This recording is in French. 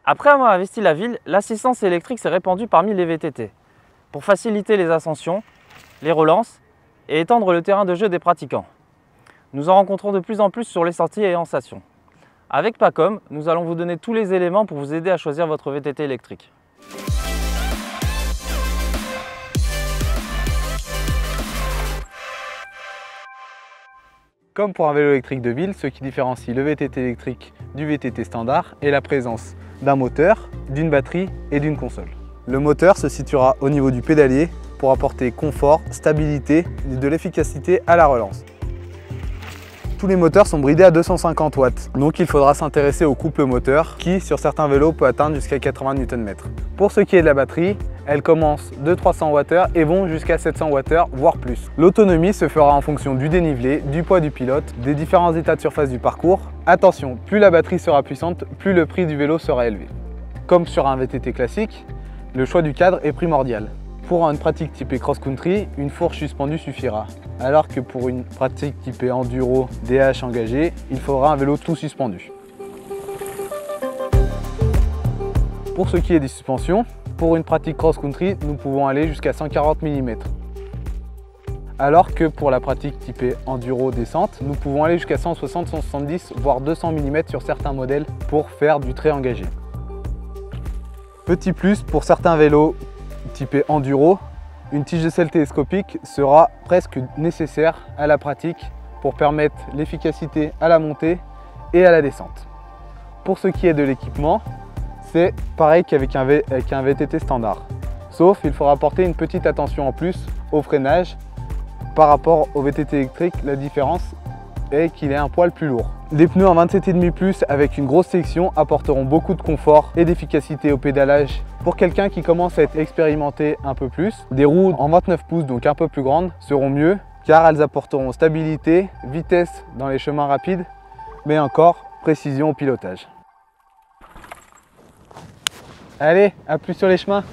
Après avoir investi la ville, l'assistance électrique s'est répandue parmi les VTT pour faciliter les ascensions, les relances et étendre le terrain de jeu des pratiquants. Nous en rencontrons de plus en plus sur les sorties et en station. Avec Pacom, nous allons vous donner tous les éléments pour vous aider à choisir votre VTT électrique. Comme pour un vélo électrique de ville, ce qui différencie le VTT électrique du VTT standard est la présence d'un moteur, d'une batterie et d'une console. Le moteur se situera au niveau du pédalier pour apporter confort, stabilité et de l'efficacité à la relance. Tous les moteurs sont bridés à 250 watts, donc il faudra s'intéresser au couple moteur qui, sur certains vélos, peut atteindre jusqu'à 80 Nm. Pour ce qui est de la batterie, elle commence de 300 Wh et vont jusqu'à 700 Wh, voire plus. L'autonomie se fera en fonction du dénivelé, du poids du pilote, des différents états de surface du parcours. Attention, plus la batterie sera puissante, plus le prix du vélo sera élevé. Comme sur un VTT classique, le choix du cadre est primordial. Pour une pratique typée cross-country, une fourche suspendue suffira. Alors que pour une pratique typée enduro, DH engagé, il faudra un vélo tout suspendu. Pour ce qui est des suspensions, pour une pratique cross-country, nous pouvons aller jusqu'à 140 mm. Alors que pour la pratique typée enduro descente, nous pouvons aller jusqu'à 160, 170, voire 200 mm sur certains modèles pour faire du trait engagé. Petit plus, pour certains vélos typé enduro, une tige de selle télescopique sera presque nécessaire à la pratique pour permettre l'efficacité à la montée et à la descente. Pour ce qui est de l'équipement, c'est pareil qu'avec un VTT standard. Sauf il faudra apporter une petite attention en plus au freinage. Par rapport au VTT électrique, la différence est qu'il est un poil plus lourd. Des pneus en 27,5+ avec une grosse section apporteront beaucoup de confort et d'efficacité au pédalage. Pour quelqu'un qui commence à être expérimenté un peu plus, des roues en 29 pouces, donc un peu plus grandes, seront mieux car elles apporteront stabilité, vitesse dans les chemins rapides, mais encore précision au pilotage. Allez, à plus sur les chemins!